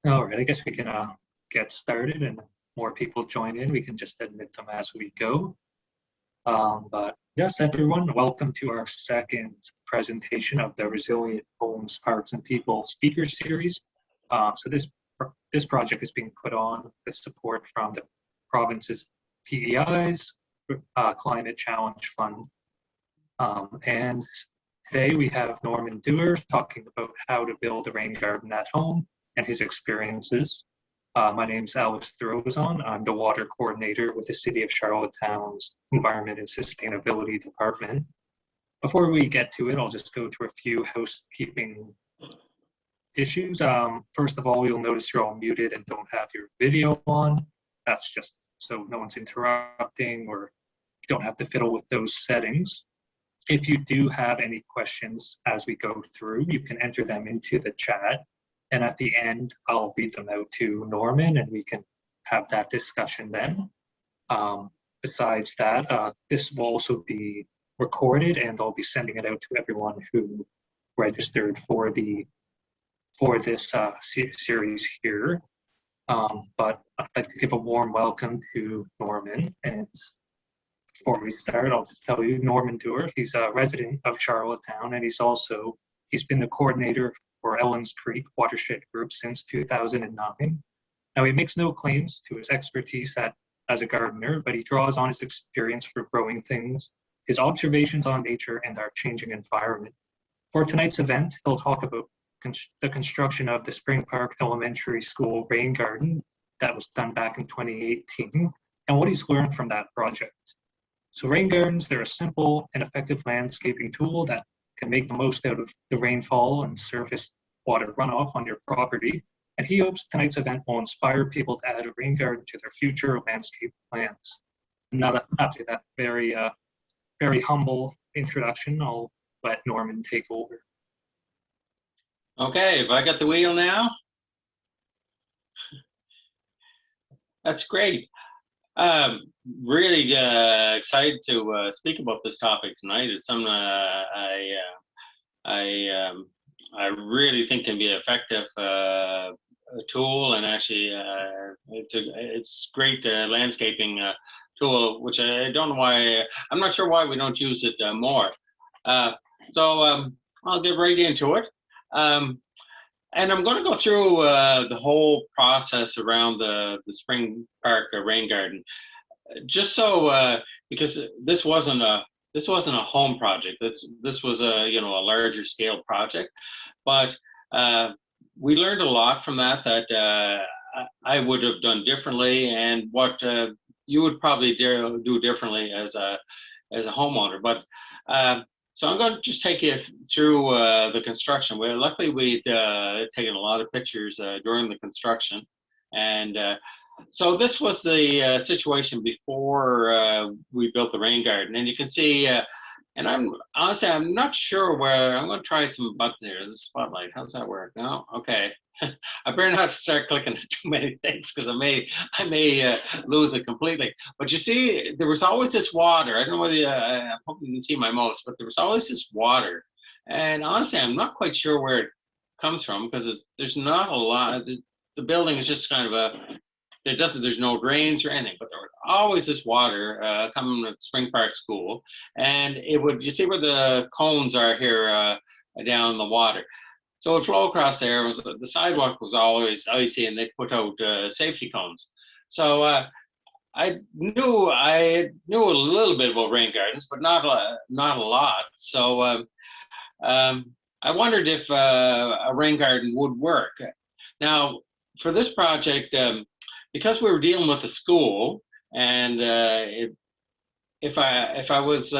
All right, I guess we can get started, and more people join in. We can just admit them as we go. But yes, everyone, welcome to our second presentation of the Resilient Homes, Parks, and People Speaker Series. So this project is being put on with support from the province's PEI's Climate Challenge Fund. And today we have Norman Dewar talking about how to build a rain garden at home and his experiences. My name's Alex Throzon. I'm the water coordinator with the City of Charlottetown's Environment and Sustainability Department. Before we get to it, I'll just go through a few housekeeping issues. First of all, you'll notice you're all muted and don't have your video on. That's just so no one's interrupting, or you don't have to fiddle with those settings. If you do have any questions as we go through, you can enter them into the chat. And at the end, I'll read them out to Norman and we can have that discussion then. Besides that, this will also be recorded and I'll be sending it out to everyone who registered for this series here. But I'd like to give a warm welcome to Norman. And before we start, I'll just tell you, Norman Dewar, he's a resident of Charlottetown, and he's been the coordinator for Ellen's Creek Watershed Group since 2009. Now, he makes no claims to his expertise as a gardener, but he draws on his experience for growing things, his observations on nature, and our changing environment. For tonight's event, he'll talk about the construction of the Spring Park Elementary School rain garden that was done back in 2018, and what he's learned from that project. So rain gardens, they're a simple and effective landscaping tool that can make the most out of the rainfall and surface water runoff on your property. And he hopes tonight's event will inspire people to add a rain garden to their future landscape plans. And now that after that very humble introduction, I'll let Norman take over. Okay, have I got the wheel now? That's great. Really excited to speak about this topic tonight. It's something I really think can be an effective tool, and actually it's great landscaping tool, which I don't know why, I'm not sure why we don't use it more. So I'll get right into it. And I'm going to go through the whole process around the Spring Park rain garden, just so because this wasn't a home project. This was a a larger scale project, but we learned a lot from that I would have done differently, and what you would probably do differently as a homeowner. But so I'm going to just take you through the construction. Luckily, we'd taken a lot of pictures during the construction. And so this was the situation before we built the rain garden. And you can see, and I'm not sure where, I'm going to try some buttons here. The spotlight, how's that work? No? Okay. I better not start clicking too many things, because I may lose it completely. But you see, there was always this water. I don't know whether I hope you can see my mouse, but there was always this water. And honestly, I'm not quite sure where it comes from, because there's not a lot. The building is just kind of there's no drains or anything, but there was always this water coming to Spring Park School, and you see where the cones are here down the water. So it would flow across there. The sidewalk was always icy, and they put out safety cones. So I knew a little bit about rain gardens, but not a lot. So I wondered if a rain garden would work. Now, for this project, because we were dealing with a school, and if I was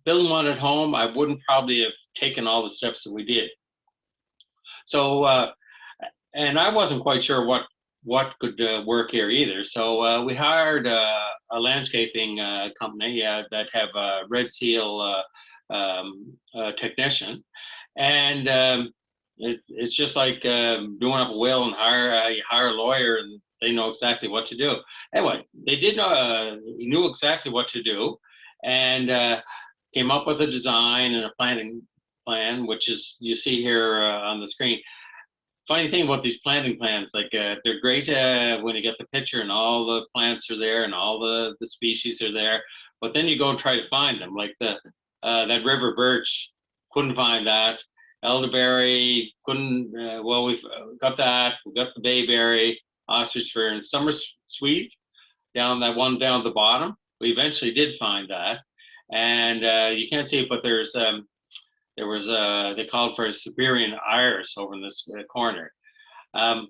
building one at home, I wouldn't probably have taken all the steps that we did. So, and I wasn't quite sure what could work here either. So we hired a landscaping company that have a Red Seal technician, and it's just like doing up a will and you hire a lawyer and they know exactly what to do. Anyway, they did know, he knew exactly what to do, and came up with a design and a planning plan, which is you see here on the screen. funny thing about these planting plans, like they're great when you get the picture and all the plants are there and all the species are there, but then you go and try to find them, like that river birch, couldn't find that. Elderberry, couldn't, well, we've got that, we've got the bayberry, ostrich fir, and summer sweet, down that one down at the bottom. We eventually did find that, and you can't see it, but there was they called for a Siberian iris over in this corner. And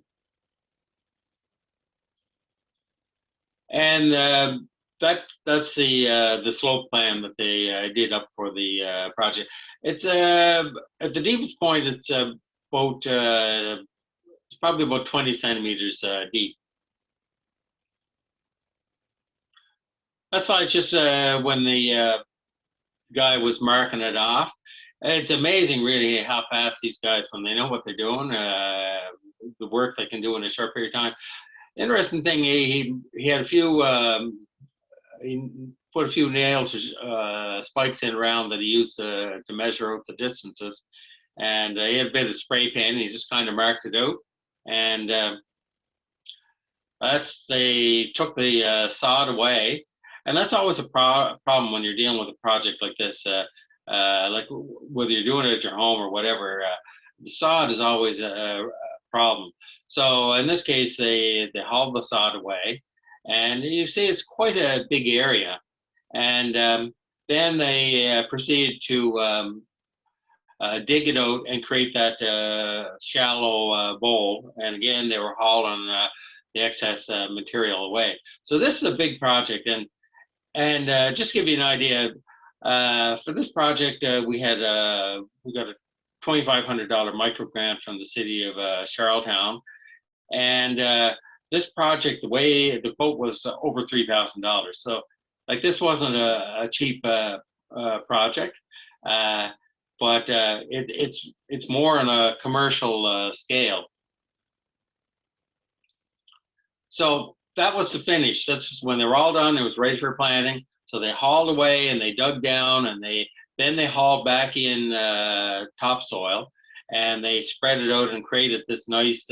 that's the slope plan that they did up for the project. It's at the deepest point, it's about it's probably about 20 centimeters deep. That's why it's just when the guy was marking it off. It's amazing, really, how fast these guys, when they know what they're doing, the work they can do in a short period of time. Interesting thing, he had a few, he put a few nails, spikes in around that he used to measure out the distances. And he had a bit of spray paint, and he just kind of marked it out. And they took the sod away. And that's always a problem when you're dealing with a project like this. Like whether you're doing it at your home or whatever, the sod is always a problem. So in this case, they hauled the sod away, and you see it's quite a big area. And then they proceeded to dig it out and create that shallow bowl. And again, they were hauling the excess material away. So this is a big project, and just to give you an idea. For this project, we got a $2,500 micro grant from the city of Charlottetown, and this project, the way the quote was over $3,000. So, like, this wasn't a cheap project, but it's more on a commercial scale. So that was the finish. That's just when they were all done. It was ready for planting. So they hauled away and they dug down, and then they hauled back in topsoil, and they spread it out and created this nice,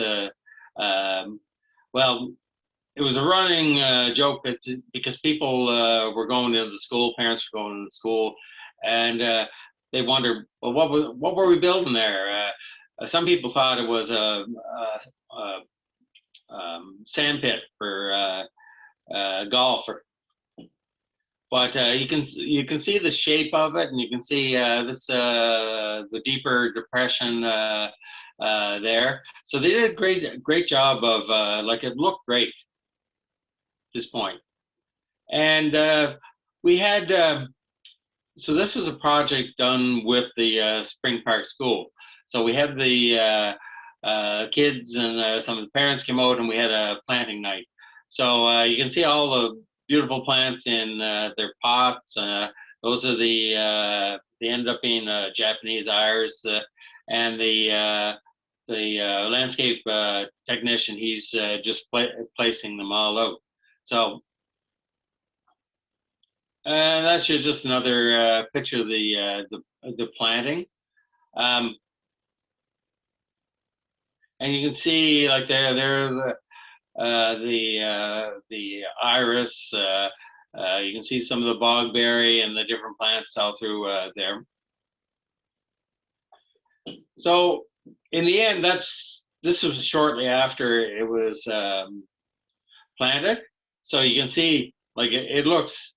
well, it was a running joke that because people were going into the school, parents were going into school, and they wondered, well, what were we building there? Some people thought it was a sand pit for golf. But you can see the shape of it, and you can see the deeper depression there. So they did a great job of like, it looked great at this point. And we had so this was a project done with the Spring Park School. So we had the kids and some of the parents came out, and we had a planting night. So you can see all the beautiful plants in their pots. Those are they end up being Japanese iris, and the landscape technician, he's just placing them all out. So that's just another picture of the planting. And you can see, like, there the iris. You can see some of the bogberry and the different plants all through there. So in the end, this was shortly after it was planted. So you can see, like, it looks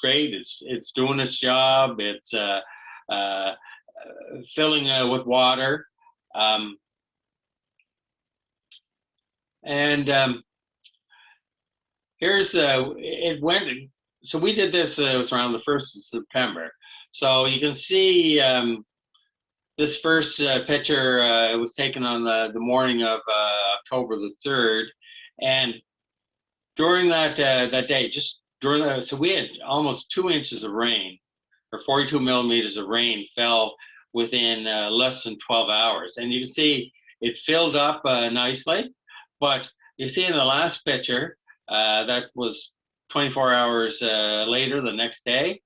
great. It's doing its job. It's filling with water. And here's it went. So we did this. It was around the 1st of September. So you can see this first picture. It was taken on the morning of October the 3rd, and during that day, just during so we had almost 2 inches of rain, or 42 millimeters of rain fell within less than 12 hours, and you can see it filled up nicely. But you see in the last picture, that was 24 hours later, the next day,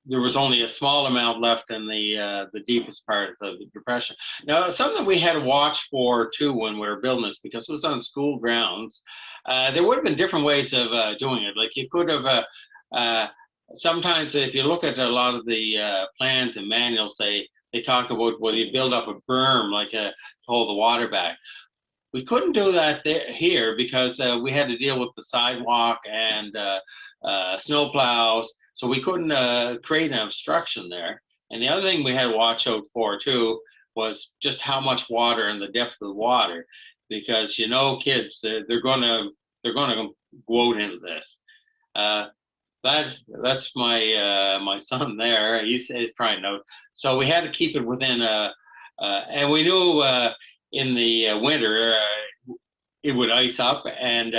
there was only a small amount left in the deepest part of the depression. Now, something we had to watch for too when we were building this, because it was on school grounds, there would have been different ways of doing it. Like you could have, sometimes if you look at a lot of the plans and manuals, they talk about, well, you build up a berm like to hold the water back. We couldn't do that here because we had to deal with the sidewalk and snow plows, so we couldn't create an obstruction there. And the other thing we had to watch out for too was just how much water and the depth of the water, because kids, they're gonna go out into this. That's my son there. He's trying out. So we had to keep it within and we knew in the winter it would ice up, and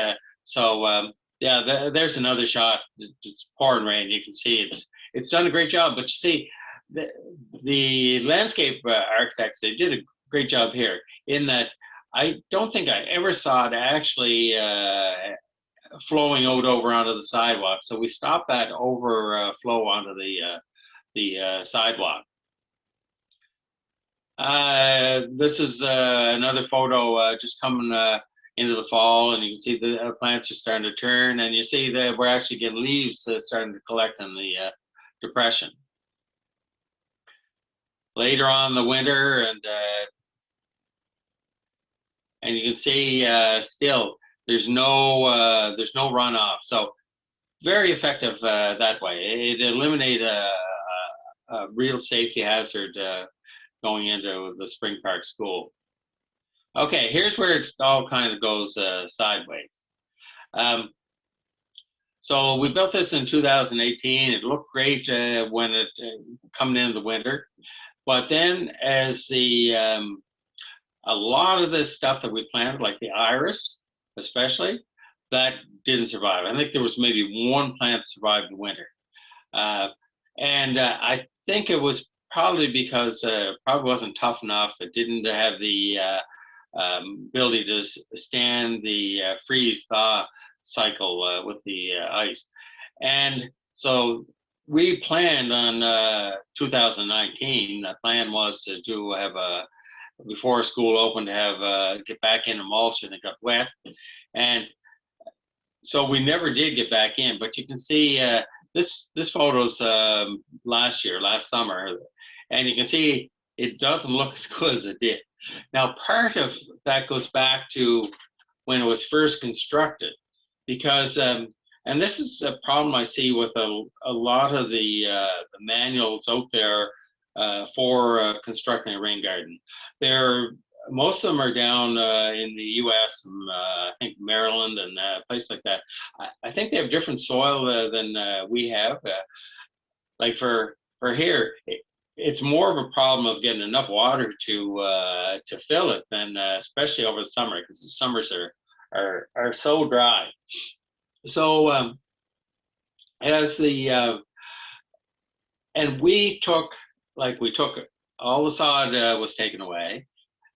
yeah, there's another shot. It's pouring rain. You can see it's done a great job. But you see, the landscape architects, they did a great job here in that I don't think I ever saw it actually flowing out over onto the sidewalk. So we stopped that overflow onto the sidewalk. This is another photo just coming into the fall, and you can see the plants are starting to turn, and you see that we're actually getting leaves starting to collect in the depression. Later on in the winter, and you can see still there's no runoff, so very effective that way. It eliminated a real safety hazard going into the Spring Park School. Okay, here's where it all kind of goes sideways. So we built this in 2018. It looked great when it coming into the winter, but then as a lot of this stuff that we planted, like the iris, especially, that didn't survive. I think there was maybe one plant survived the winter, and I think it was probably because it probably wasn't tough enough. It didn't have the ability to stand the freeze-thaw cycle with the ice. And so we planned on 2019, the plan was to have before school opened, to have get back in and mulch, and it got wet. And so we never did get back in, but you can see this photo's last summer, and you can see it doesn't look as good as it did. Now, part of that goes back to when it was first constructed, because, and this is a problem I see with a lot of the manuals out there for constructing a rain garden. Most of them are down in the U.S., I think Maryland and places like that. I think they have different soil than we have. Like for here, it's more of a problem of getting enough water to fill it than especially over the summer, because the summers are so dry. So as the and we took all the sod was taken away,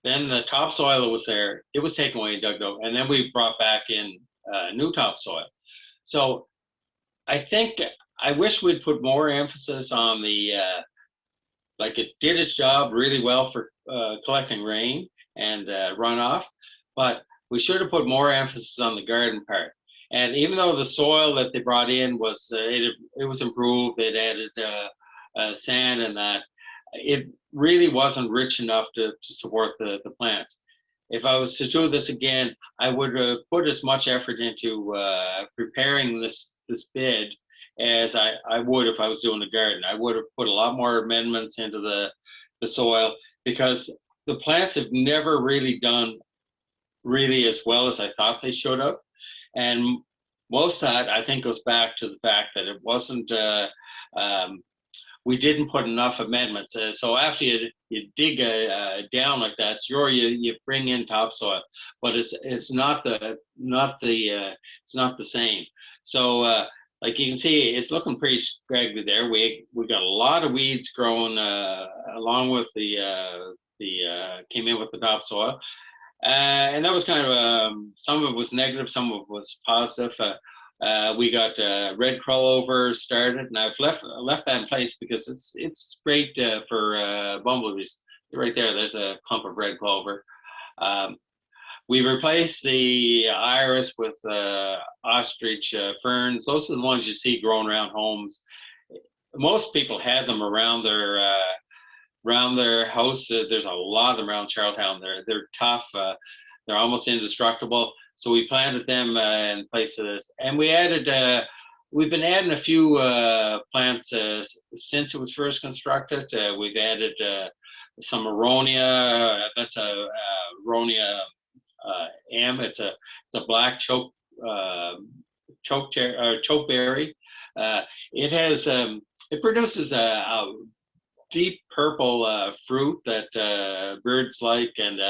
then the topsoil that was there, it was taken away and dug out, and then we brought back in new topsoil. So I wish we'd put more emphasis on the like it did its job really well for collecting rain and runoff, but we should have put more emphasis on the garden part. And even though the soil that they brought in was it was improved, it added sand and that, it really wasn't rich enough to support the plants. If I was to do this again, I would put as much effort into preparing this bed as I would if I was doing the garden. I would have put a lot more amendments into the soil, because the plants have never really done really as well as I thought they should have. And most of that, I think, goes back to the fact that it wasn't, we didn't put enough amendments. So after you dig down like that, sure, you bring in topsoil, but it's not the same. So like you can see, it's looking pretty scraggly there. We got a lot of weeds growing along with came in with the topsoil. And that was kind of, some of it was negative, some of it was positive. We got red clover started, and I've left that in place because it's great for bumblebees. Right there, there's a clump of red clover. We replaced the iris with ostrich ferns. Those are the ones you see growing around homes. Most people had them around their house. There's a lot of them around Charlottetown. They're tough. They're almost indestructible. So we planted them in place of this, and we've been adding a few plants since it was first constructed. We've added some aronia. That's a aronia M. It's a black chokeberry. It produces a deep purple fruit that birds like, and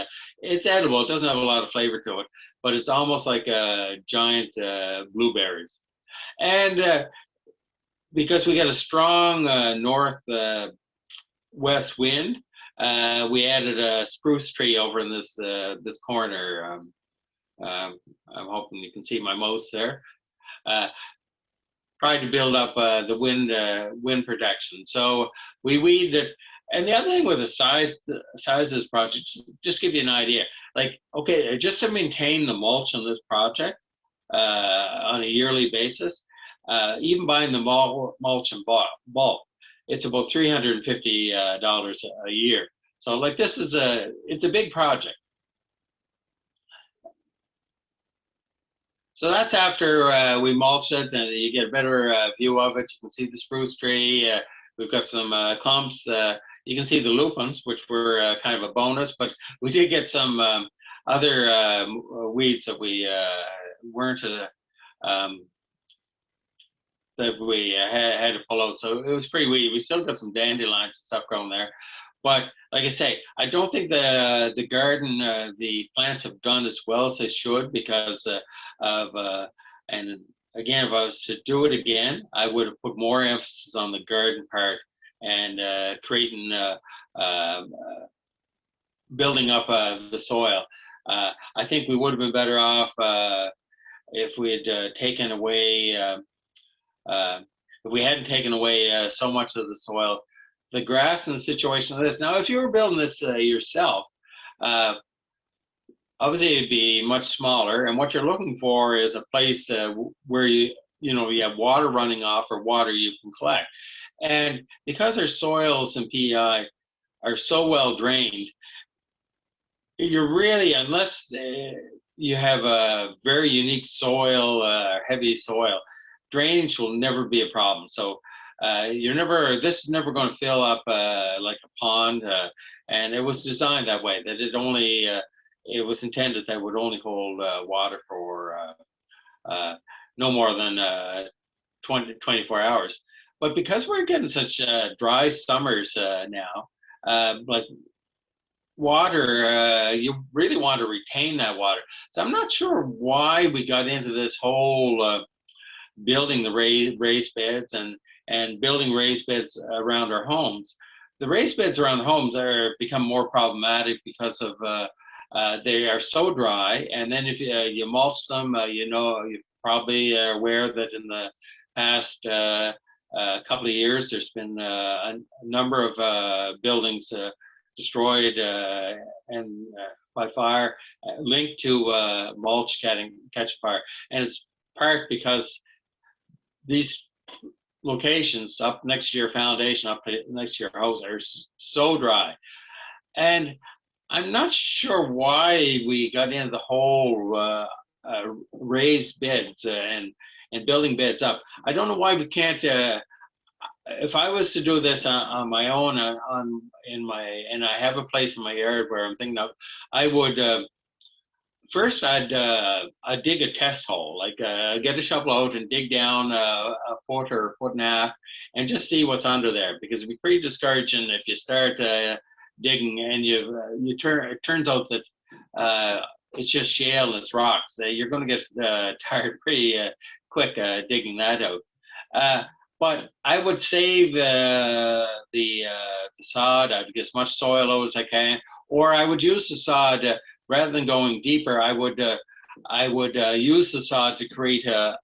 it's edible. It doesn't have a lot of flavor to it, but it's almost like giant blueberries. And because we got a strong north-west wind, we added a spruce tree over in this corner. I'm hoping you can see my mouse there. Tried to build up the wind protection. So we weeded it. And the other thing with the size of this project, just give you an idea. Like, okay, just to maintain the mulch on this project on a yearly basis, even buying the mulch in bulk, it's about $350 a year. So like it's a big project. So that's after we mulched it, and you get a better view of it. You can see the spruce tree. We've got some clumps. You can see the lupins, which were kind of a bonus, but we did get some other weeds that we weren't that we had to pull out. So it was pretty weedy. We still got some dandelions and stuff growing there. But like I say, I don't think the garden, the plants have done as well as they should because and again, if I was to do it again, I would have put more emphasis on the garden part and creating, building up the soil. I think we would have been better off if we had taken away, if we hadn't taken away so much of the soil. The grass in the situation of this. Now, if you were building this yourself, obviously it'd be much smaller. And what you're looking for is a place where you have water running off or water you can collect. And because our soils in PEI are so well drained, you're really, unless you have a very unique soil, heavy soil, drainage will never be a problem. So this is never going to fill up like a pond, and it was designed that way, that it was intended that it would only hold water for no more than 24 hours. But because we're getting such dry summers now, like water, you really want to retain that water. So I'm not sure why we got into this whole building the raised beds and building raised beds around our homes. The raised beds around the homes become more problematic because of they are so dry. And then if you mulch them, you probably are aware that in the past couple of years, there's been a number of buildings destroyed and by fire, linked to mulch catching fire. And it's part because these locations up next to your foundation, up next to your house, are so dry. And I'm not sure why we got into the whole raised beds and building beds up. I don't know why we can't. If I was to do this on my own, and I have a place in my yard where I'm thinking of, I would first I'd dig a test hole, like get a shovel out and dig down a foot or a foot and a half, and just see what's under there, because it'd be pretty discouraging if you start digging and it turns out that it's just shale and it's rocks. You're going to get tired pretty quick digging that out. But I would save the sod. I'd get as much soil out as I can, or I would use the sod rather than going deeper. I would I would use the sod to create a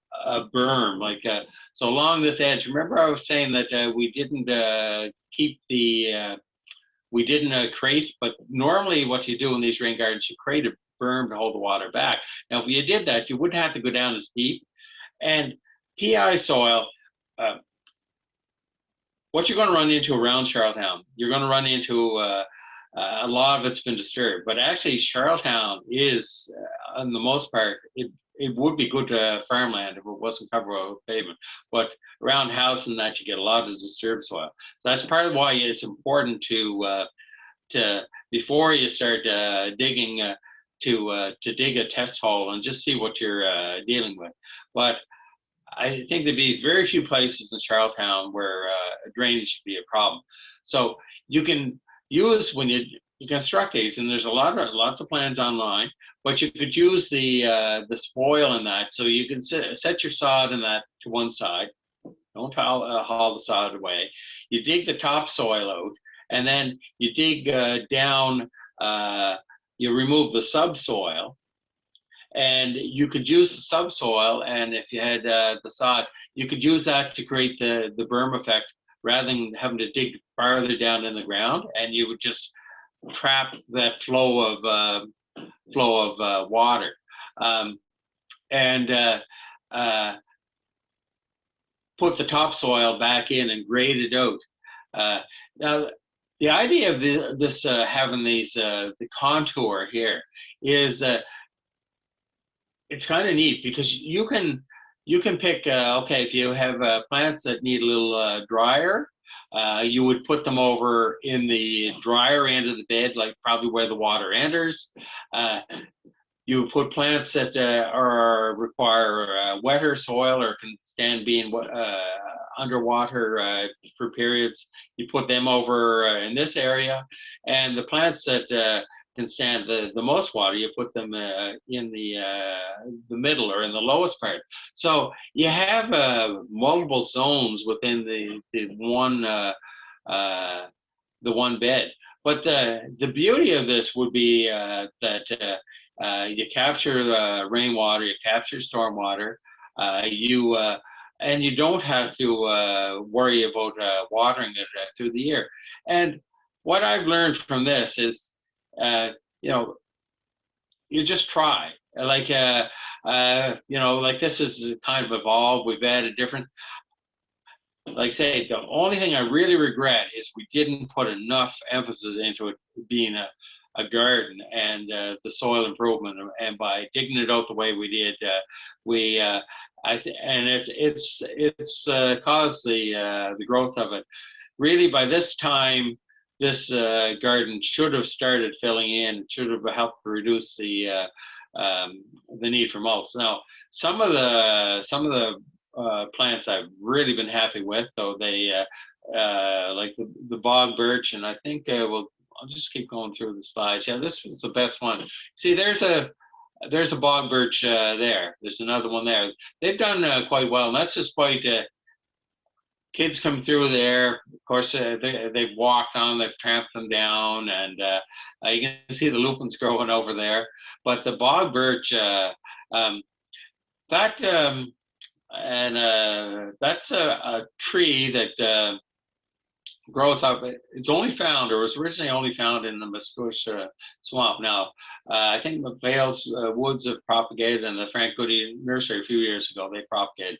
berm, like so along this edge. Remember, I was saying that we didn't keep the we didn't create, but normally what you do in these rain gardens, you create a berm to hold the water back. Now, if you did that, you wouldn't have to go down as deep. And PI soil, what you're going to run into around Charlottetown, you're going to run into a lot of it's been disturbed, but actually Charlottetown is, on the most part, it would be good farmland if it wasn't covered with pavement. But around house and that, you get a lot of disturbed soil. So that's part of why it's important to before you start digging to dig a test hole and just see what you're dealing with. But I think there'd be very few places in Charlottetown where drainage should be a problem. So you can use, when you construct these, and there's lots of plans online, but you could use the spoil in that. So you can set your sod in that to one side. Don't haul the sod away. You dig the topsoil out, and then you dig down. You remove the subsoil, and you could use the subsoil. And if you had the sod, you could use that to create the berm effect, rather than having to dig farther down in the ground. And you would just trap that flow of water, and put the topsoil back in and grade it out. Now, the idea of this having these the contour here is it's kind of neat, because you can pick okay, if you have plants that need a little drier, you would put them over in the drier end of the bed, like probably where the water enters. You would put plants that require wetter soil or can stand being underwater for periods. You put them over in this area, and the plants that can stand the most water, you put them in the middle or in the lowest part. So you have multiple zones within the one bed. But the beauty of this would be that you capture rainwater, you capture stormwater, and you don't have to worry about watering it through the year. And what I've learned from this is, you just try. Like this is kind of evolved. We've added different. Like say, the only thing I really regret is we didn't put enough emphasis into it being a garden and the soil improvement, and by digging it out the way we did, it's caused the growth of it. Really, by this time, this garden should have started filling in. It should have helped reduce the need for mulch. Now, some of the plants I've really been happy with, though, they like the Bog Birch, and I think I'll just keep going through the slides. Yeah, this was the best one. See, there's a Bog Birch there. There's another one there. They've done quite well, and that's just quite. Kids come through there. Of course, they've walked on, they've tramped them down, and you can see the lupins growing over there. But the Bog Birch, that's a tree that grows up. It's only found, or was originally only found in the Musquesh swamp. Now, I think McPhail's Woods have propagated, and the Frank Goody Nursery a few years ago, they propagated.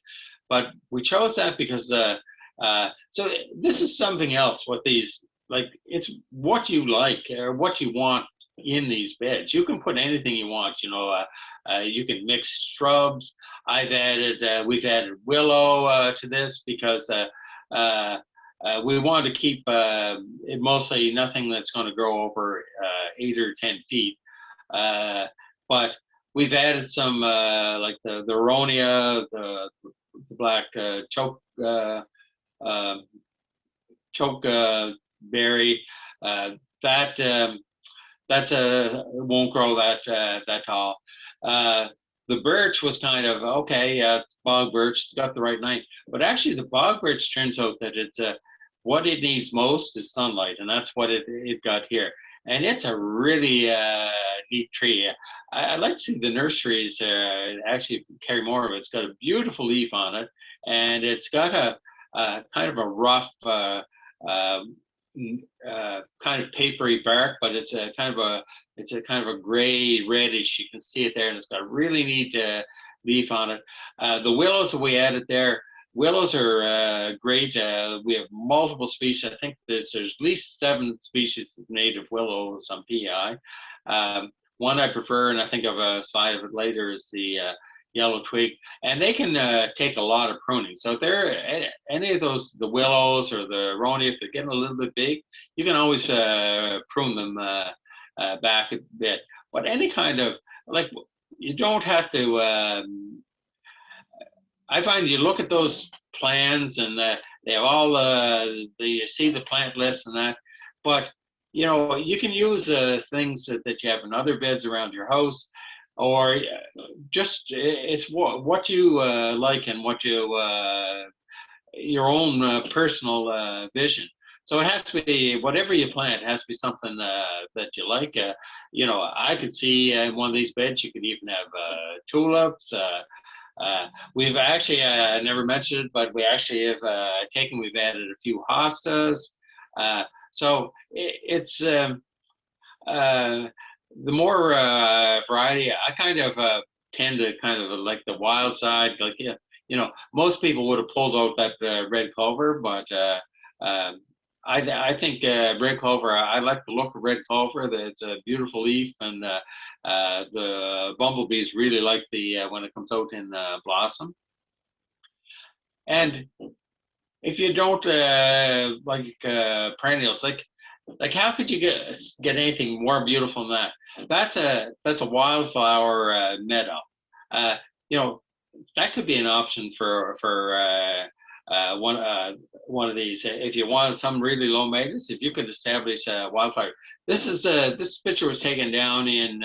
But we chose that because, so this is something else, what these, like, it's what you like or what you want in these beds. You can put anything you want, you can mix shrubs. We've added willow to this because we want to keep it mostly nothing that's going to grow over 8 or 10 feet. But we've added some like the aronia, the black chokeberry. That's won't grow that tall. The birch was kind of okay. It's Bog Birch. It's got the right name, but actually the Bog Birch turns out that it's what it needs most is sunlight, and that's what it got here. and it's a really neat tree. I'd like to see the nurseries actually carry more of it. It's got a beautiful leaf on it, and it's got a kind of a rough, kind of papery bark, but it's a kind of a gray reddish. You can see it there, and it's got a really neat leaf on it. The willows that we added there, willows are great. We have multiple species. I think there's at least 7 species of native willows on PI. One I prefer, and I think of a slide of it later, is the yellow twig, and they can take a lot of pruning. So if they're any of those, the willows or the roni, if they're getting a little bit big, you can always prune them back a bit. But any kind of, like, you don't have to. I find you look at those plans and they have all you see the plant list and that, but you know, you can use things that you have in other beds around your house, or just it's what you like and what you your own personal vision. So it has to be whatever you plant. It has to be something that you like. You know, I could see in one of these beds you could even have tulips. We've actually never mentioned it, but we actually have we've added a few hostas. So it's the more variety. I kind of tend to kind of like the wild side. Like, you know, most people would have pulled out that red clover, but I think red clover. I like the look of red clover. It's a beautiful leaf, and the bumblebees really like the when it comes out in blossom. And if you don't like perennials, like how could you get anything more beautiful than that? That's a wildflower meadow. You know, that could be an option for one of these. If you wanted some really low maintenance, if you could establish a wildflower. This picture was taken down in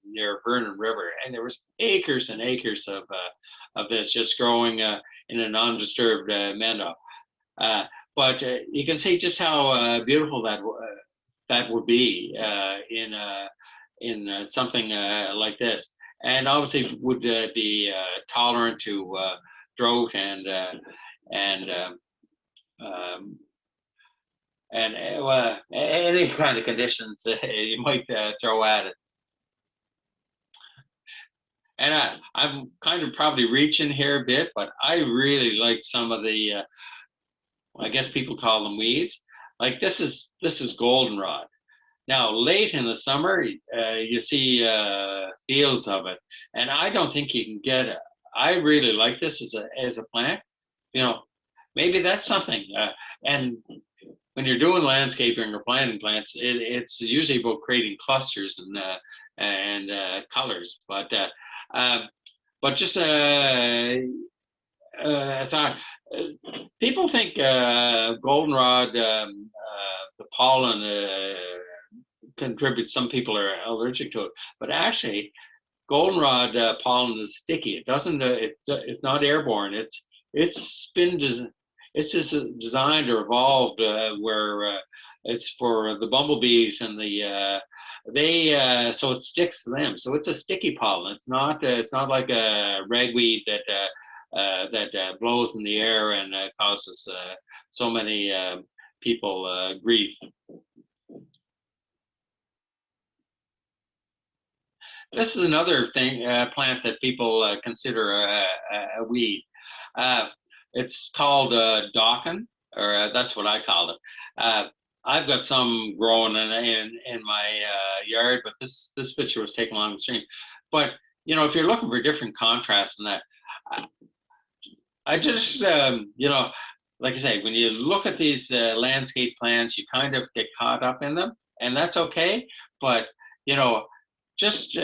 near Vernon River, and there was acres and acres of this just growing in an undisturbed meadow. But you can see just how beautiful that would be in something like this, and obviously would be tolerant to drought and any kind of conditions you might throw at it. And I'm kind of probably reaching here a bit, but I really like some of the, I guess people call them weeds. Like this is goldenrod. Now, late in the summer, you see fields of it, and I don't think you can get it. I really like this as a plant. You know, maybe that's something. And when you're doing landscaping or planting plants, it's usually about creating clusters and colors. But just I thought people think goldenrod, the pollen contributes. Some people are allergic to it, but actually, goldenrod pollen is sticky. It doesn't. It's not airborne. It's just designed or evolved where it's for the bumblebees and the so it sticks to them. So it's a sticky pollen. It's not like a ragweed that blows in the air and causes so many people grief. This is another thing, plant that people consider a weed. It's called Dawson, or that's what I call it. I've got some growing in my yard, but this picture was taken along the stream. But you know, if you're looking for different contrasts in that, I just you know, like I say, when you look at these landscape plants, you kind of get caught up in them, and that's okay. But you know, just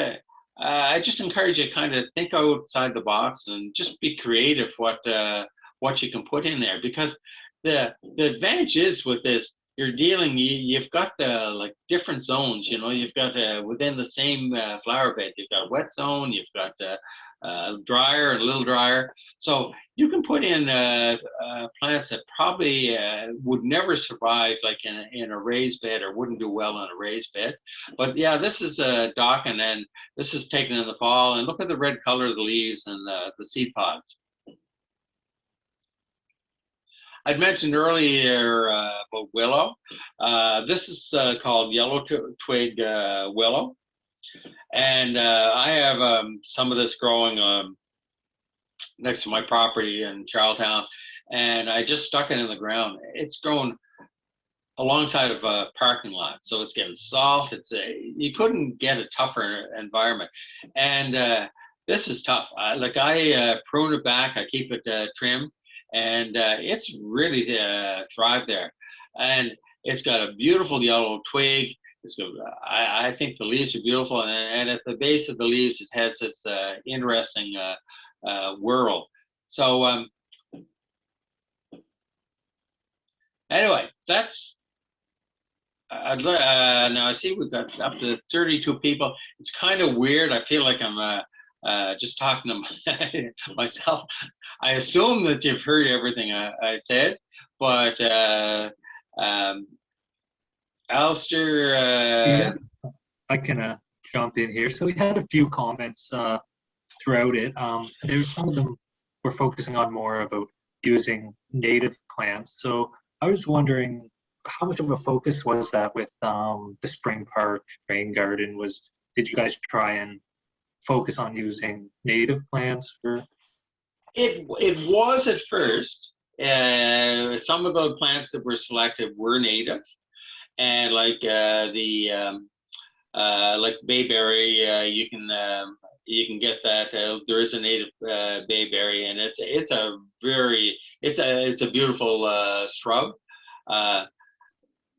I just encourage you to kind of think outside the box and just be creative what you can put in there, because the advantage is with this, you've got like different zones. You know, you've got within the same flower bed, you've got a wet zone, you've got drier and a little drier. So you can put in plants that probably would never survive like in a raised bed or wouldn't do well in a raised bed. But yeah, this is Dawson, and this is taken in the fall. And look at the red color of the leaves and the seed pods. I'd mentioned earlier about willow. This is called yellow twig willow. And I have some of this growing next to my property in Charlottetown, and I just stuck it in the ground. It's grown alongside of a parking lot, so it's getting salt. You couldn't get a tougher environment, and this is tough. I prune it back, I keep it trim, and it's really thrived there. And it's got a beautiful yellow twig. It's good. I think the leaves are beautiful, and at the base of the leaves, it has this interesting whorl. So anyway, that's now I see we've got up to 32 people. It's kind of weird. I feel like I'm just talking to myself. I assume that you've heard everything I said, but Alistair, Yeah, I can jump in here. So we had a few comments throughout it. There's some of them were focusing on more about using native plants. So I was wondering, how much of a focus was that with the Spring Park Rain Garden? Did you guys try and focus on using native plants for? It was at first. Some of the plants that were selected were native. And like like bayberry, you can get that. There is a native bayberry, and it's a beautiful shrub.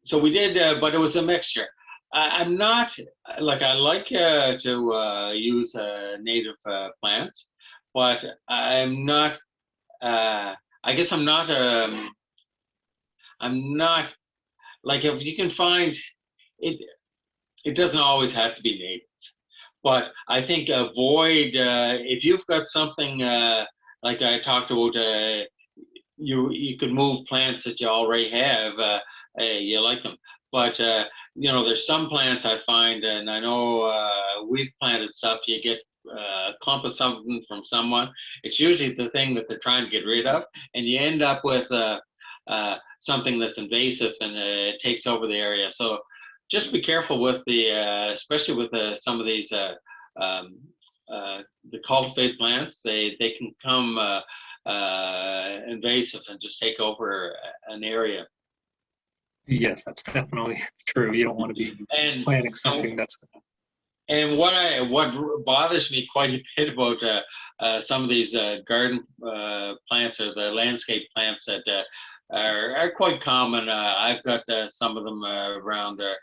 So we did, but it was a mixture. I'm not like I like to use native plants, but I'm not. I guess I'm not. I'm not. Like if you can find it, it doesn't always have to be native. But I think avoid if you've got something like I talked about. You could move plants that you already have. You like them, but there's some plants I find, and I know we've planted stuff. You get a clump of something from someone. It's usually the thing that they're trying to get rid of, and you end up with something that's invasive, and it takes over the area. So just be careful with especially with some of these the cultivated plants. They can become invasive and just take over an area. Yes, that's definitely true. You don't want to be planting something that's. And what bothers me quite a bit about some of these garden plants or the landscape plants that are quite common. I've got some of them around there,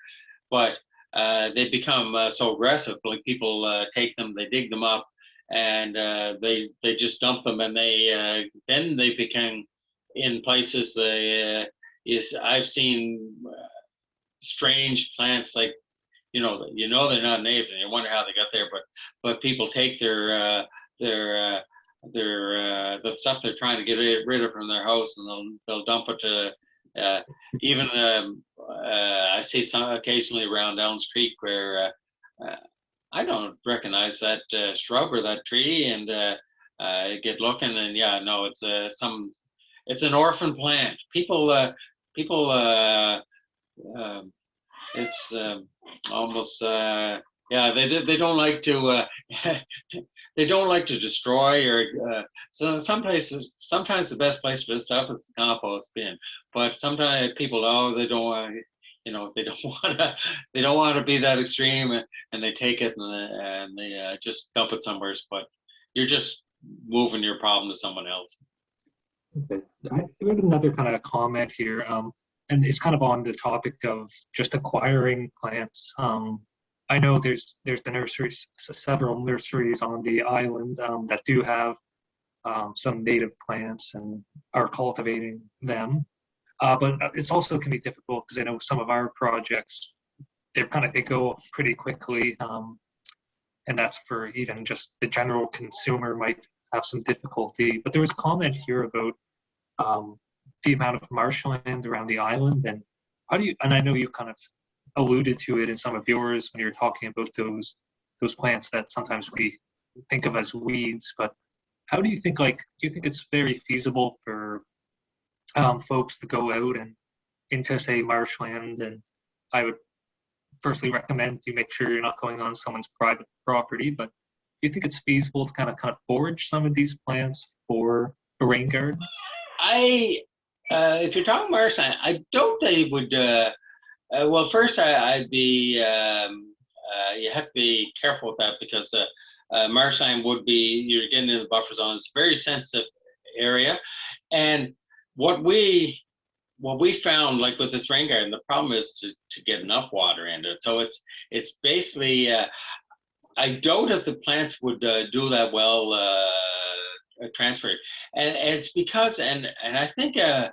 but they become so aggressive. Like people take them, they dig them up, and they just dump them, and then they become in places. I've seen strange plants like they're not native, and you wonder how they got there, but people take the stuff they're trying to get rid of from their house, and they'll dump it to even I see it occasionally around Elms Creek where I don't recognize that shrub or that tree, and get looking, and it's an orphan plant. It's almost they don't like to they don't like to destroy or so sometimes the best place for this stuff is the compost bin, but sometimes people they don't want they don't want to be that extreme, and they take it and they just dump it somewhere, but you're just moving your problem to someone else. Okay. I have another kind of comment here, and it's kind of on the topic of just acquiring plants. I know there's the nurseries, several nurseries on the island that do have some native plants and are cultivating them. But it's also can be difficult because I know some of our projects, they go pretty quickly. and that's for even just the general consumer might have some difficulty. But there was comment here about the amount of marshland around the island, and how do you, and I know you kind of alluded to it in some of yours when you were talking about those plants that sometimes we think of as weeds, but how do you think, like, do you think it's very feasible for folks to go out and into, say, marshland? And I would firstly recommend you make sure you're not going on someone's private property, but do you think it's feasible to kind of forage some of these plants for a rain garden? If you're talking marshland, I don't think it would. Well, first, I'd be. You have to be careful with that because marshland would be, you're getting into the buffer zone. It's a very sensitive area, and what we found, like with this rain garden, the problem is to get enough water into it. So it's basically. I doubt if the plants would do that well transferred, and it's because and I think the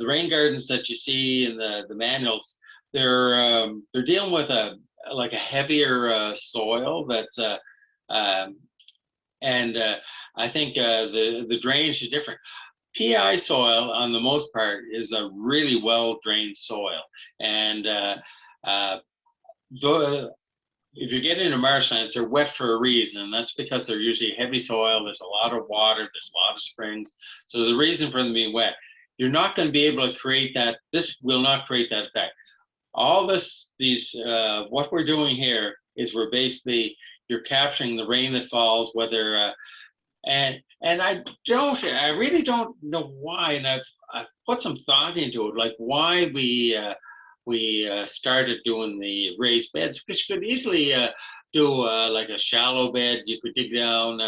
rain gardens that you see in the manuals, they're dealing with a heavier soil that's and I think the drainage is different. PI soil, on the most part, is a really well drained soil, and if you get into marshlands, they're wet for a reason. That's because they're usually heavy soil. There's a lot of water. There's a lot of springs. So the reason for them being wet, you're not going to be able to create that. This will not create that effect. All what we're doing here is you're capturing the rain that falls, whether and I really don't know why, and I've put some thought into it, like why we started doing the raised beds, because you could easily do like a shallow bed. You could dig down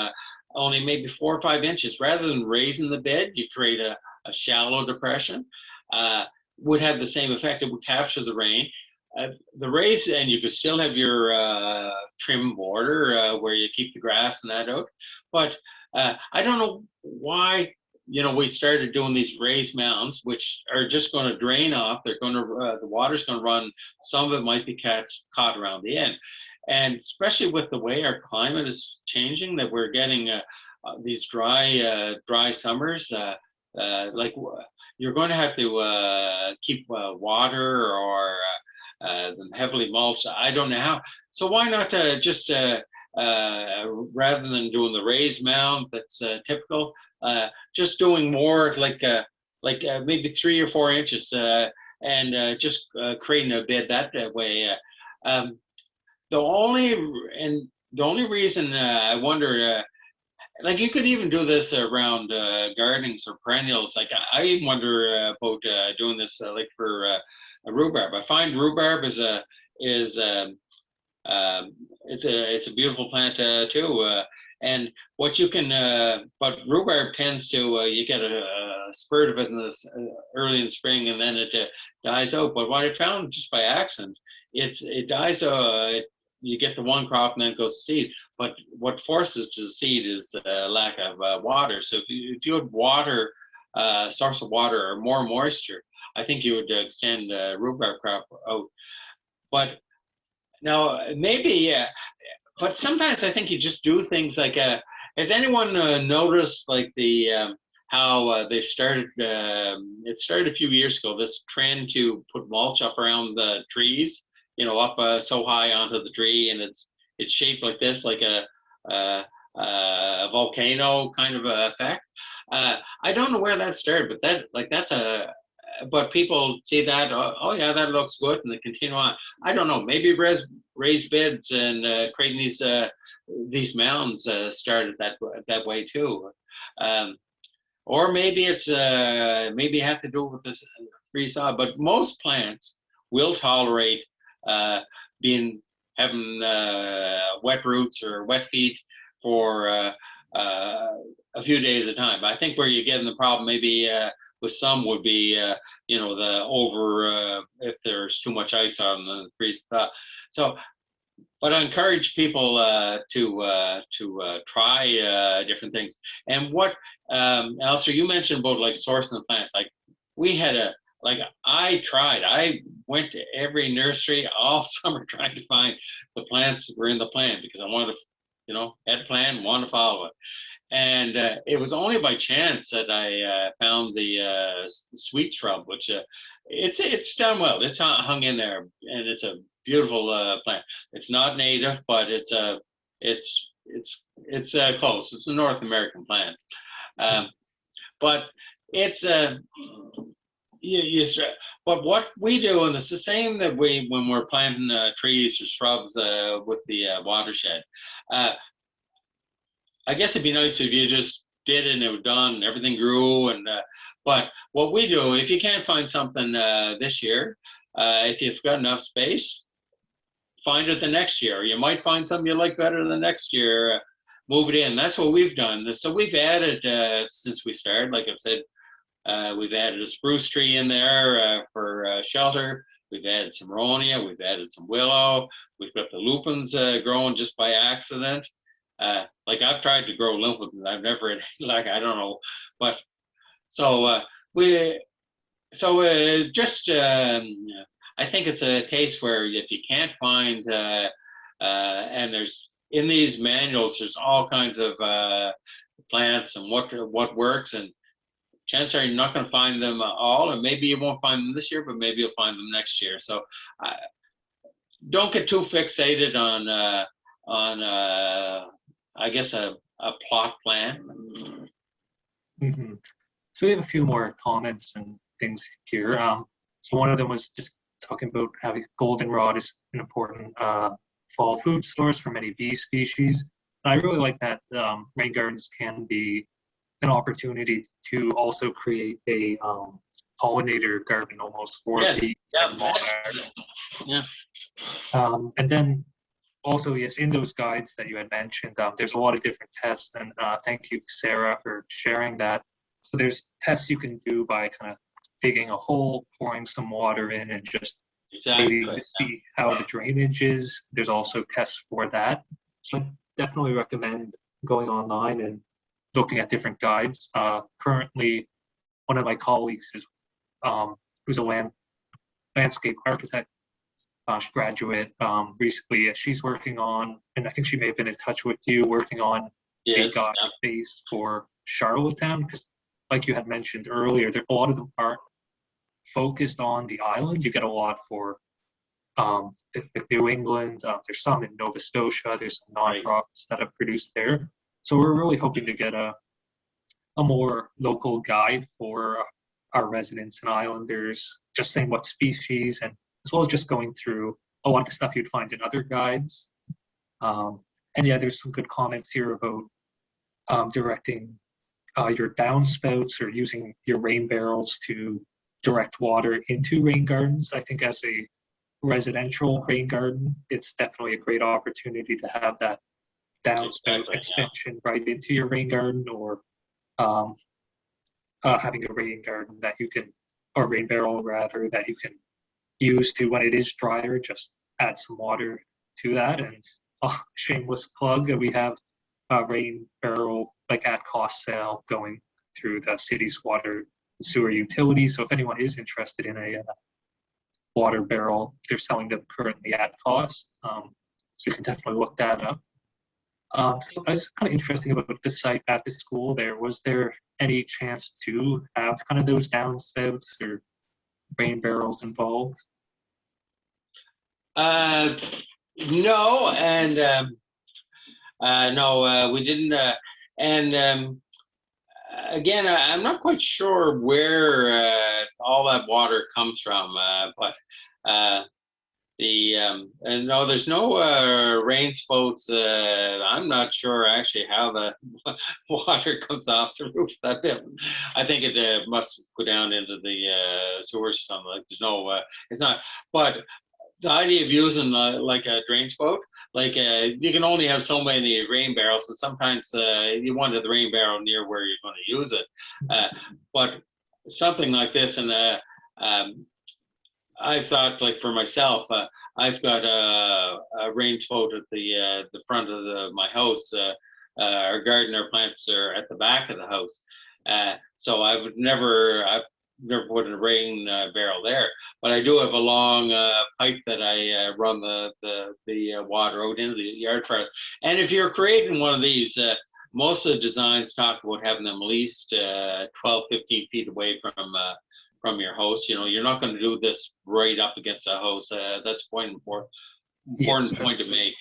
only maybe 4 or 5 inches. Rather than raising the bed, you create a shallow depression. Would have the same effect. It would capture the rain. The raised, and you could still have your trim border where you keep the grass and that out. But I don't know why, we started doing these raised mounds, which are just going to drain off. They're going to, the water's going to run. Some of it might be caught around the end. And especially with the way our climate is changing, that we're getting these dry summers, like you're going to have to keep water or them heavily mulched. I don't know how. So why not just, rather than doing the raised mound that's typical, just doing more like maybe 3 or 4 inches and just creating a bed that way. The only reason I wonder, like you could even do this around gardenings or perennials. Like I even wonder about doing this like for a rhubarb. I find rhubarb is it's a beautiful plant too. And what you can, but rhubarb tends to, you get a spurt of it early in spring, and then it dies out. But what I found just by accident, it dies. You get the one crop and then it goes to seed. But what forces to seed is lack of water. So if you had water, source of water or more moisture, I think you would extend the rhubarb crop out. But now maybe, but sometimes I think you just do things like, has anyone noticed like how they started, it started a few years ago, this trend to put mulch up around the trees, up so high onto the tree, and it's shaped like this, like a volcano kind of effect. I don't know where that started, but but people see that, oh yeah, that looks good, and they continue on. I don't know, maybe raised beds and creating these mounds started that way too. Or maybe it's maybe have to do with this freeze thaw, but most plants will tolerate having wet roots or wet feet for a few days at a time. I think where you get in the problem maybe with some would be if there's too much ice on the freeze thaw. So, but I encourage people to try different things. And what Alistair, you mentioned about like sourcing the plants. Like we had like I tried. I went to every nursery all summer trying to find the plants that were in the plan because I wanted to, had a plan, wanted to follow it. And it was only by chance that I found the sweet shrub, which it's done well. It's hung in there, and it's a beautiful plant. It's not native, but it's close. It's a North American plant, but it's but what we do, and it's the same that when we're planting trees or shrubs with the watershed. I guess it'd be nice if you just did it and it was done, everything grew. But what we do, if you can't find something this year, if you've got enough space, find it the next year. You might find something you like better the next year, move it in. That's what we've done. So we've added, since we started, like I've said, we've added a spruce tree in there for shelter. We've added some ronia, we've added some willow. We've got the lupins growing just by accident. Like I've tried to grow lupins, I've never, like, I don't know, but so just I think it's a case where if you can't find and there's in these manuals, there's all kinds of plants and what works, and chances are you're not going to find them all, and maybe you won't find them this year, but maybe you'll find them next year. So don't get too fixated on I guess a plot plan. Mm-hmm. So we have a few more comments and things here. So one of them was just talking about how goldenrod is an important fall food source for many bee species. And I really like that rain gardens can be an opportunity to also create a pollinator garden almost for bees and monarchs. Yeah. And then also, yes, in those guides that you had mentioned, there's a lot of different tests, and thank you, Sarah, for sharing that. So there's tests you can do by kind of digging a hole, pouring some water in, and just waiting to see how the drainage is. There's also tests for that. So I definitely recommend going online and looking at different guides. Currently, one of my colleagues is who's a landscape architect graduate recently. She's working on, and I think she may have been in touch with you, working on a guide base for Charlottetown, because like you had mentioned earlier, a lot of them aren't focused on the island. You get a lot for New England. There's some in Nova Scotia. There's some nonprofits that have produced there. So we're really hoping to get a more local guide for our residents and islanders, just saying what species, and as well as just going through a lot of the stuff you'd find in other guides. And yeah, there's some good comments here about directing your downspouts or using your rain barrels to direct water into rain gardens. I think as a residential rain garden, it's definitely a great opportunity to have that downspout extension right into your rain garden, or having a rain garden that you can, or rain barrel rather, that you can use to, when it is drier, just add some water to that. And shameless plug, we have a rain barrel like at cost sale going through the city's water and sewer utility. So if anyone is interested in a water barrel, they're selling them currently at cost. So you can definitely look that up. It's kind of interesting about the site at the school there. Was there any chance to have kind of those downspouts or rain barrels involved? No, and no, we didn't. And again, I'm not quite sure where all that water comes from, but no, there's no rain spouts. I'm not sure actually how the water comes off the roof. I think it must go down into the sewers or something. Like there's no, it's not. But the idea of using like a drain spout, like you can only have so many rain barrels, and sometimes you wanted the rain barrel near where you're going to use it. But something like this, and I thought, like for myself, I've got a rain spout at the front of my house. Our garden, our plants are at the back of the house. So I would never, never put a rain barrel there, but I do have a long pipe that I run the water out into the yard for. And if you're creating one of these, most of the designs talk about having them at least 12, 15 feet away from your house. You know, you're not going to do this right up against the house. That's quite important point to make.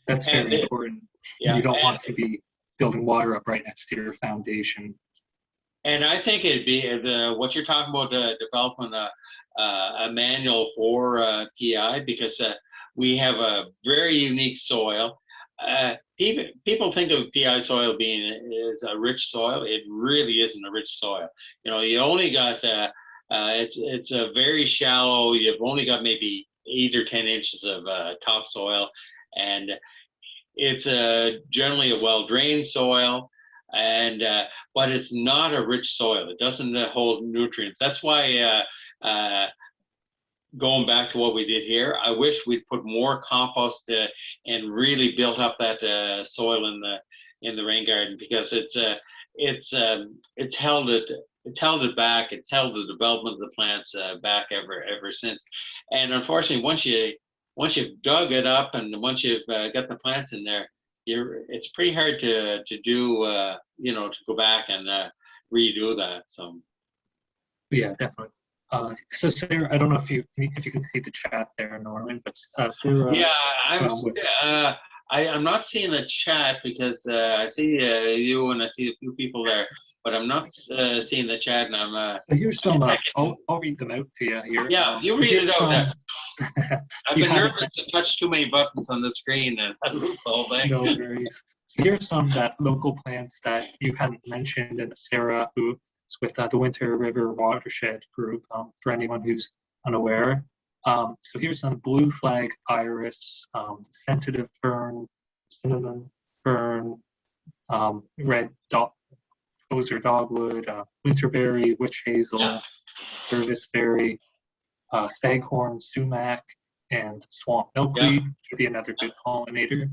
That's very important. Yeah, you don't want to be building water up right next to your foundation. And I think it'd be what you're talking about, developing a manual for PI, because we have a very unique soil. People think of PI soil being is a rich soil. It really isn't a rich soil. You know, you only got it's a very shallow. You've only got maybe 8 or 10 inches of topsoil, and it's generally a well-drained soil, and but it's not a rich soil. It doesn't hold nutrients. That's why going back to what we did here, I wish we'd put more compost and really built up that soil in the rain garden, because it's held it back. It's held the development of the plants back ever since. And unfortunately, once you've dug it up and once you've got the plants in there, it's pretty hard to do to go back and redo that. So yeah, definitely. So Sarah, I don't know if you can see the chat there, Norman, but Sarah. Yeah, I'm not seeing the chat because I see you and I see a few people there, but I'm not seeing the chat, and I'm. Here's some. I'll read them out to you here. Yeah, you read it out. I've been nervous to touch too many buttons on the screen and I lose the whole thing. No worries. So here's some local plants that you hadn't mentioned, and Sarah, who is with the Winter River Watershed group, for anyone who's unaware. So here's some blue flag iris, sensitive fern, cinnamon fern, red poser dogwood, winterberry, witch hazel, serviceberry, staghorn sumac, and swamp milkweed should be another good pollinator.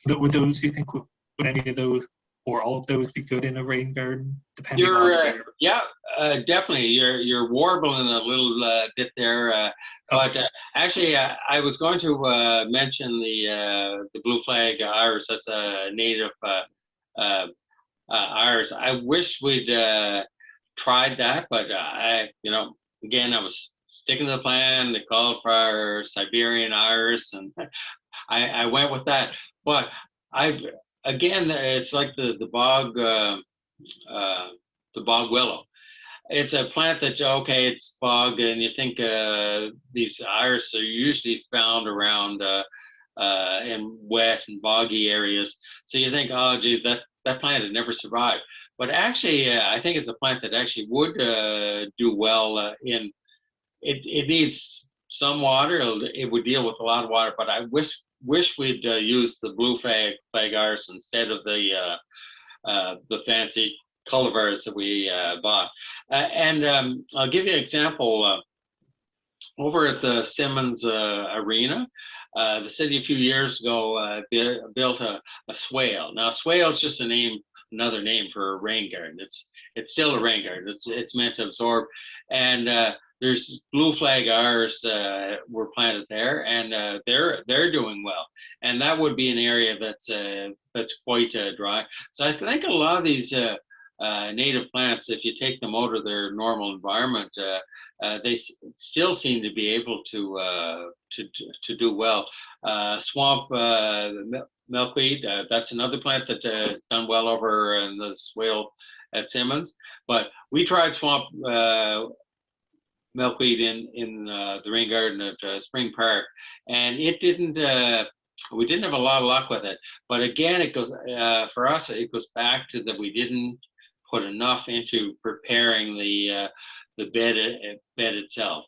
Would those, you think, would any of those or all of those be good in a rain garden? Depending on definitely. You're warbling a little bit there, but actually, I was going to mention the blue flag iris. That's a native iris. I wish we'd tried that, but again, I was sticking to the plan. They called for Siberian iris, and I went with that. But it's like the bog willow. It's a plant that it's bog, and you think these iris are usually found around in wet and boggy areas. So you think, oh, gee, that plant had never survived. But actually, I think it's a plant that actually would do well in. It needs some water. It would deal with a lot of water. But I wish we'd used the blue flag iris instead of the fancy cultivars that we bought. And I'll give you an example. Over at the Simmons Arena, the city a few years ago built a swale. Now, swale is just another name for a rain garden. It's still a rain garden. It's meant to absorb. And there's blue flag iris were planted there, and they're doing well. And that would be an area that's quite dry. So I think a lot of these native plants, if you take them out of their normal environment, they still seem to be able to do well. Swamp milkweed, that's another plant that has done well over in the swale at Simmons. But we tried swamp milkweed in the rain garden at Spring Park, and it didn't. We didn't have a lot of luck with it. But again, it goes for us. It goes back to that we didn't put enough into preparing the bed itself.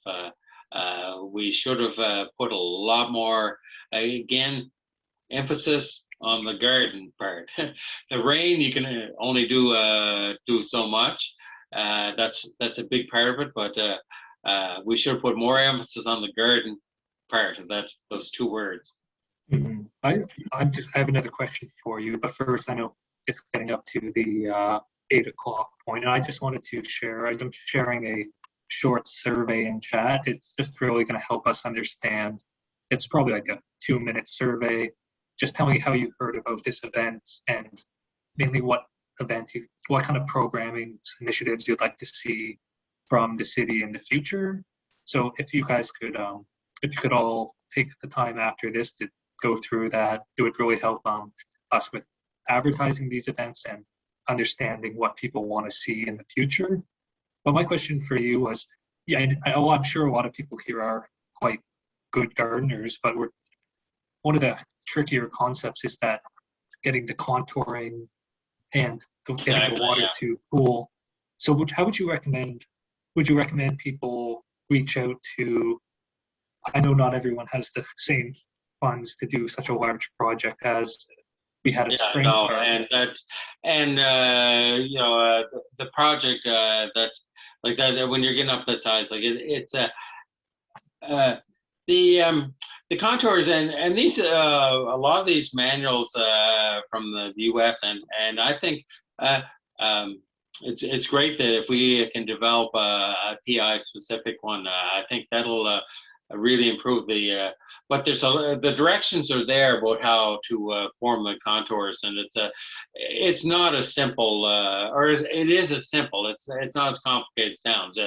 We should have put a lot more. Again, emphasis on the garden part. The rain, you can only do so much. That's a big part of it, but we should put more emphasis on the garden part of those two words. I have another question for you, but first, I know it's getting up to the 8 o'clock point. And I just wanted to share, I'm sharing a short survey in chat. It's just really going to help us understand. It's probably like a 2-minute survey. Just tell me how you heard about this event and mainly what kind of programming initiatives you'd like to see from the city in the future. So if you guys could, if you could all take the time after this to go through that, it would really help us with advertising these events and understanding what people want to see in the future. But my question for you was, yeah, I'm sure a lot of people here are quite good gardeners, but one of the trickier concepts is that getting the contouring and getting the water to pool. So how would you recommend people reach out to? I know not everyone has the same funds to do such a large project as we had at Spring Park. The project that like that, when you're getting up that size, like the contours and these a lot of these manuals from the US and I think it's great that if we can develop a PI specific one, I think that'll really improve but the directions are there about how to form the contours, and it's not as simple, or it is as simple. It's not as complicated as it sounds.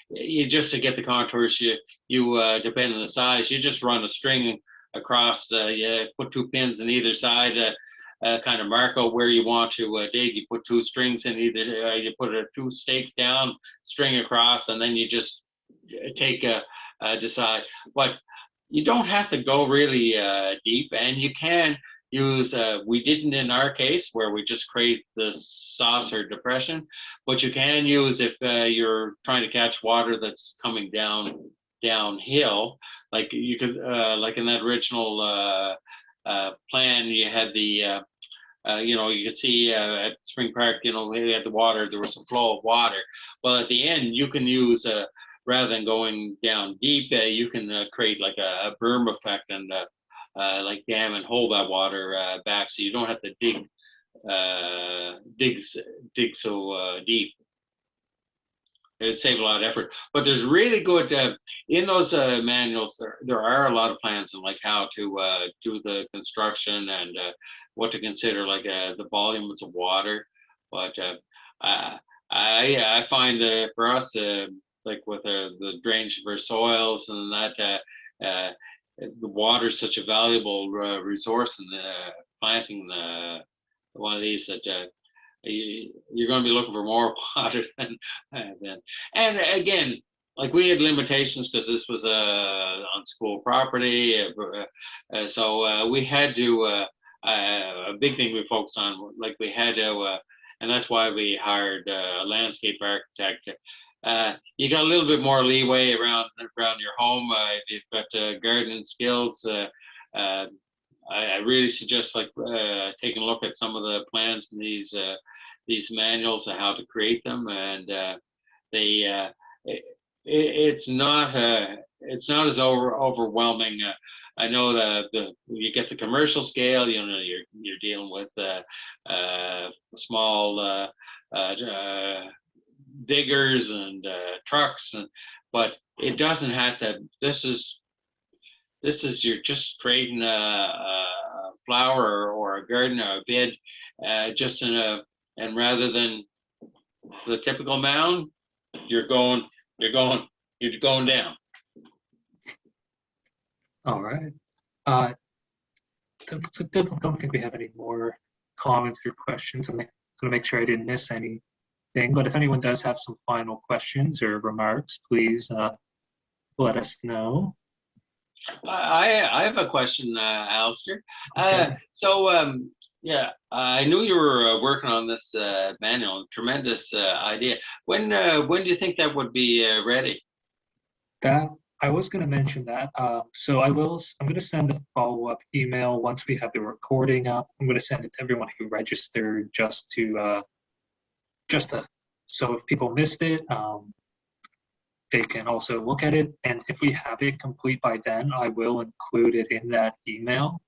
You just to get the contours, you depending on the size, you just run a string across. You put 2 pins in either side. Kind of mark out where you want to dig. You put 2 strings in either. You put 2 stakes down, string across, and then you just take decide. But you don't have to go really deep, and you can use. We didn't in our case where we just create the saucer depression, but you can use if you're trying to catch water that's coming downhill. Like you could, like in that original plan, you had the. You could see at Spring Park, we had the water, there was a flow of water. Well, at the end, you can use, rather than going down deep, you can create like a berm effect and like dam and hold that water back, so you don't have to dig so deep. It'd save a lot of effort. But there's really good, in those manuals, there are a lot of plans on like how to do the construction and what to consider, like the volumes of water. But I find that for us, like with the drainage of our soils and that, the water is such a valuable resource in planting one of these that you're going to be looking for more water than. And again, like we had limitations because this was on school property, so we had to. A big thing we focused on, like we had to, and that's why we hired a landscape architect. You got a little bit more leeway around your home if you've got gardening skills. I really suggest like taking a look at some of the plans in these manuals and how to create them, and it's not as overwhelming. I know that you get the commercial scale, you're dealing with small diggers and trucks, but it doesn't have to. This is you're just creating a flower or a garden or a bed, just and rather than the typical mound, you're going down. All right. Don't think we have any more comments or questions. I'm going to make sure I didn't miss anything. But if anyone does have some final questions or remarks, please let us know. I have a question, Alistair. Okay. I knew you were working on this manual. Tremendous idea. When do you think that would be ready? That I was going to mention that. So I'm going to send a follow-up email once we have the recording up. I'm going to send it to everyone who registered so if people missed it, they can also look at it. And if we have it complete by then, I will include it in that email.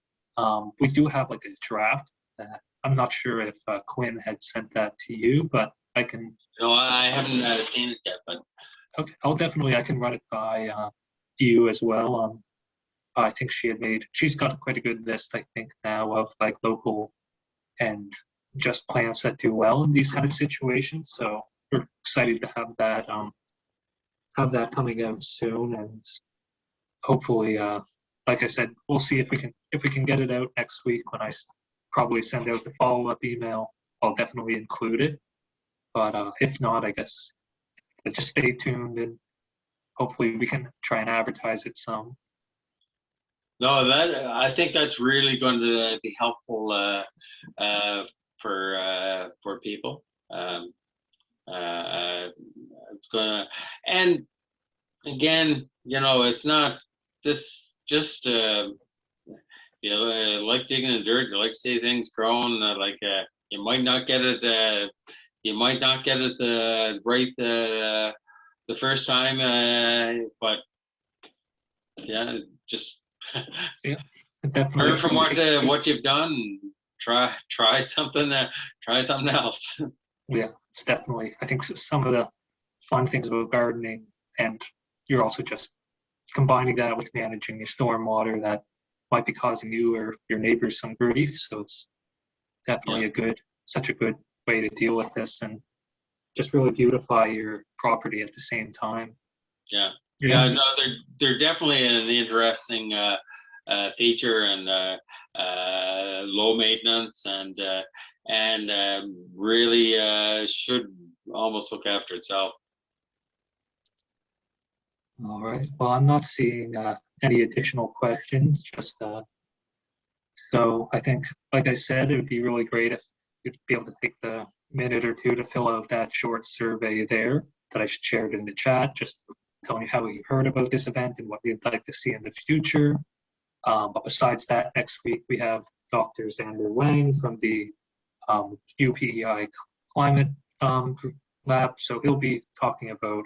We do have like a draft that I'm not sure if Quinn had sent that to you, but I can. No, I haven't seen it yet, but Okay, I can run it by you as well. I think she's got quite a good list, I think, now of like local and just plants that do well in these kind of situations. So we're excited to have that coming out soon, and hopefully, like I said, we'll see if we can get it out next week when probably send out the follow-up email. I'll definitely include it, but if not, I guess just stay tuned and hopefully we can try and advertise it some. no, that I think that's really going to be helpful for people. It's gonna, and again, it's not this just like digging in the dirt. You like to see things growing. You might not get it. You might not get it right the first time, but yeah, just Yeah, definitely. learn from what you've done. Try something. Try something else. Yeah, it's definitely. I think some of the fun things about gardening, and you're also just combining that with managing your stormwater that might be causing you or your neighbors some grief. So it's definitely such a good way to deal with this and just really beautify your property at the same time. Yeah. No, they're definitely an interesting feature and low maintenance and really should almost look after itself. All right. Well, I'm not seeing any additional questions. Just so I think, like I said, it would be really great if you'd be able to take the minute or two to fill out that short survey there that I shared in the chat, just telling you how you heard about this event and what you'd like to see in the future. But besides that, next week we have Dr. Xander Wang from the UPEI Climate Lab. So he'll be talking about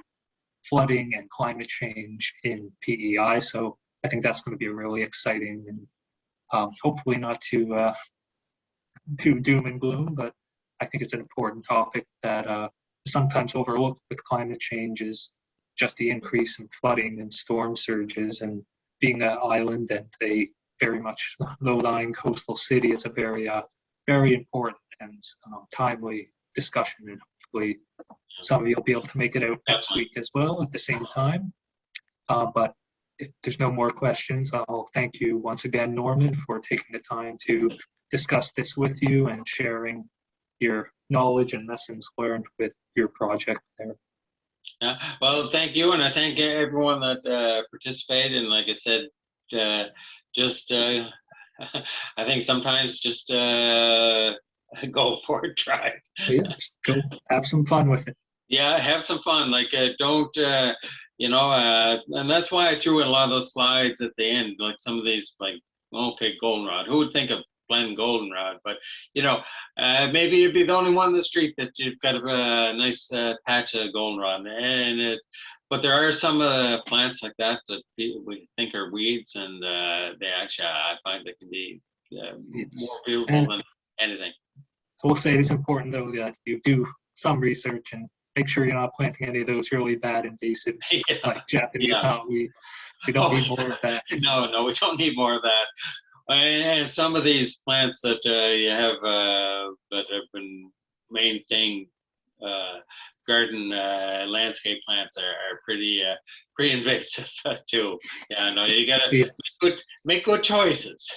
flooding and climate change in PEI. So I think that's going to be really exciting and hopefully not too doom and gloom, but I think it's an important topic that sometimes overlooked with climate change is just the increase in flooding and storm surges, and being an island and a very much low-lying coastal city is a very important and timely discussion, and hopefully some of you will be able to make it out next week as well at the same time. But if there's no more questions, I'll thank you once again, Norman, for taking the time to discuss this with you and sharing your knowledge and lessons learned with your project there. Well, thank you, and I thank everyone that participated. And like I said, I think sometimes just go for it, try it. Yeah, just go have some fun with it. Yeah, have some fun. Like don't and that's why I threw in a lot of those slides at the end, like some of these, like, okay, goldenrod. Who would think of planting goldenrod? But maybe you'd be the only one in the street that you've got a nice patch of goldenrod, but there are some plants like that we think are weeds, and they actually, I find they can be more beautiful than anything. I will say it's important though that you do some research and make sure you're not planting any of those really bad invasives like Japanese knotweed. We don't need more of that. No, we don't need more of that. And some of these plants that you have that have been mainstaying garden landscape plants are pretty invasive too. Yeah, no, you gotta make good choices.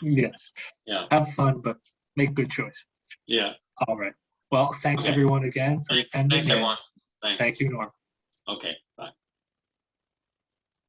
Yes. Yeah. Have fun, but make good choices. Yeah. All right. Well, thanks everyone again for attending. Thanks everyone. Thanks. Thank you, Norm. Okay. Bye.